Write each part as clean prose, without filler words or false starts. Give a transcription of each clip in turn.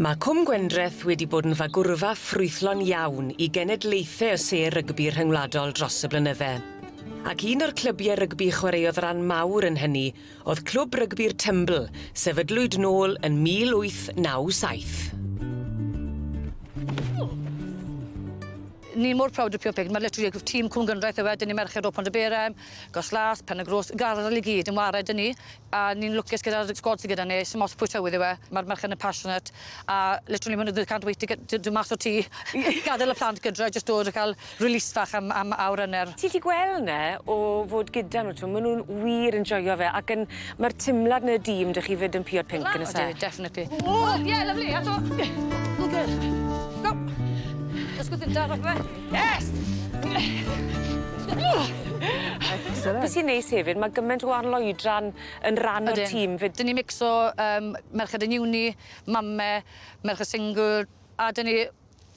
Mae Cwm Gwendreth wedi bod yn fagwrfa ffrwythlon iawn I genedlaethau y sêr rygbi rhyngwladol dros y blynydde. Ac un o'r clybiau rygbi chwaraeodd ran mawr yn hynny oedd Clwb Rygbi'r Tymbl, sefydlwyd nôl yn 1897. Ni mor proud o Piod Pinc. Mae literally tîm Cwm Gwendreth yw wedyn ni merched o Pontyberem, Goslas, Penygros, Garddal I gyd yn wared â ni. A ni'n lwcus gyda'r sgwad sydd gyda ni, sy'n mos pwy tywydd yw e. Mae'r merched yn passionate. A literally maen nhw can't wait I do mas o tŷ, gadael y plant gydra, jyst dod a cael release fach am awr ynyr. Ti 'di gweld ne o fod gyda nhw, maen nhw'n wir yn joio fe ac mae'r timlad yn y dîm dych chi fyd yn Piod Pinc yn y se? Definitely. Oh, yeah, lovely. Ato. Good. Go. Ysgwyd dynta, roch fe. Yes! Beth sy'n neis hefyd, mae gymaint o arloedran yn ran o'r tîm fyd. Dyn ni mixo merched yn uni, mame, merched single, a dyn ni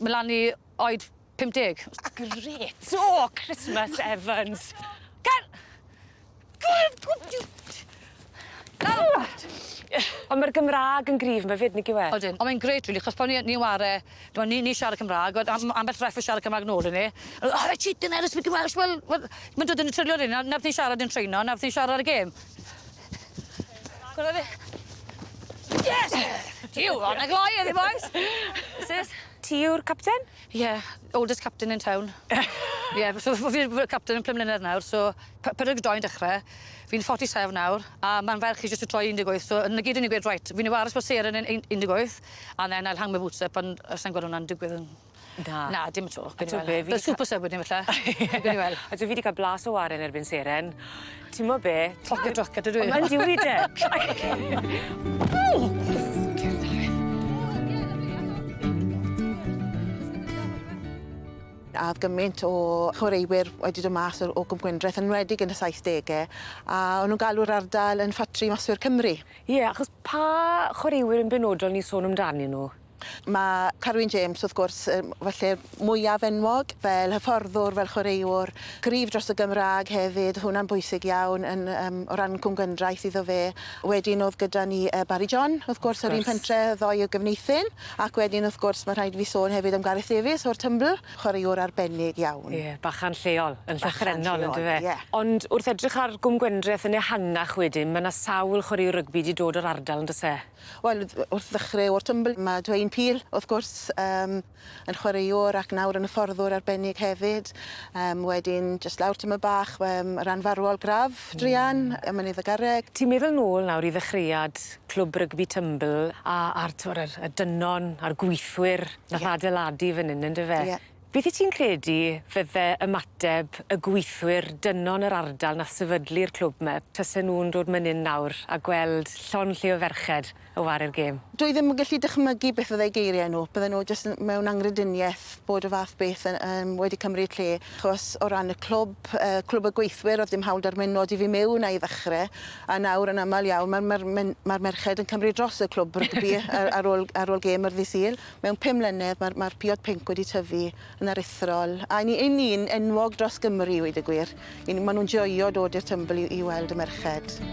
mlaen I oed 50. Gret! O, Christmas Evans! Gan! Ond mae'r Gymraeg yn gryf, mae fyd, nid yw e? Odyn, ond mae'n greit, really, chos pan ni'n ware, ni siarad Cymraeg, ambell ref o siarad Cymraeg nôl yn ni. O, fe cheating er, ysbyd Welsh, wel, mae'n dod yn y trilio ni, naf ni'n siarad yn treino, naf ni'n siarad y gêm. Gwrdd fi? Yes! Tiw, ond y gloi eddi, boys. Ti yw'r capten? Yeah, oldest captain in town. Yeah, so fi'n captain yn 5 mlynedd nawr, so 42 dechrau. Fi'n 47 nawr, a mae'n ferch I jyst I troi 18, so yn y gyd yn I gweud, right, fi'n I waras bod ser yn 18, a then I'll hang my boots up, ond sa'n gweld hwnna'n digwydd yn... Na, dim eto. Bydd super sub wedyn felly. Gwyn I weld. A dwi fi wedi cael blas o waren erbyn seren. Ti'n mo be? Pocket rocket ydw I. Mae'n diwyd e. A oedd gymaint o chwaraewyr wedi dod mas o Cwm Gwendreth yn wedig yn y 70au a o'n nhw'n galw'r ardal yn ffatri maswyr Cymru. Ie, achos pa chwaraewyr yn benodol ni sôn amdanyn nhw? Mae Carwyn James, wrth gwrs, falle mwyaf enwog, fel hyfforddwr, fel chwaraewr, gryf dros y Gymraeg hefyd, hwnna'n bwysig iawn o ran Cwm Gwendreth iddo fe. Wedyn oedd gyda ni Barry John, wrth gwrs, yr un pentre ddoi o Gyfneithyn, ac wedyn, wrth gwrs, mae rhaid fi sôn hefyd am Gareth Davies o'r Tymbl, chwaraewr arbennig iawn. Ie, bachan lleol, yn llythrenol, yn dyfe. Ond wrth edrych ar Cwm Gwendreth yn ehangach wedyn, mae yna sawl chwaraewr rygbi wedi dod o'r ardal, yn dyse? Wel, wrth ddechrau o'r Tymbl, mae Dwayne Peel, wrth gwrs, yn chwaraewr ac nawr yn hyfforddwr arbennig hefyd. Wedyn, jyst lawr tym y bach, ran farwol graf, Drian, mynydd y Garreg. Ti'n meddwl nôl nawr I ddechreuad Clwb Rygbi Tymbl a'r y dynon a'r gweithwyr nath adeiladu fan hyn, yn dyfe? Beth ti'n credu fydde ymateb y gweithwyr dynon yr ardal nath sefydlu'r clwb me? Tasen nhw'n dod man hyn nawr a gweld llon lle o ferched o ware'r gêm? Dwi ddim yn gallu dychmygu beth fydde geiriau nhw. Bydden nhw jyst mewn angrydiniaeth bod y fath beth wedi cymryd lle. Achos o ran y clwb, clwb y gweithwyr, oedd dim hawl darmenod I fi mewn a'i ddechrau. A nawr yn aml iawn, mae'r merched yn cymryd dros y clwb rygbi ar ôl gêm yr ddydd Sul. Mewn 5 mlynedd, mae'r Piod Pinc wedi tyfu yn aruthrol. A ni'n enwog dros Gymru, wedi gwir. Maen nhw'n joio dod i'r Tymbl I weld y merched.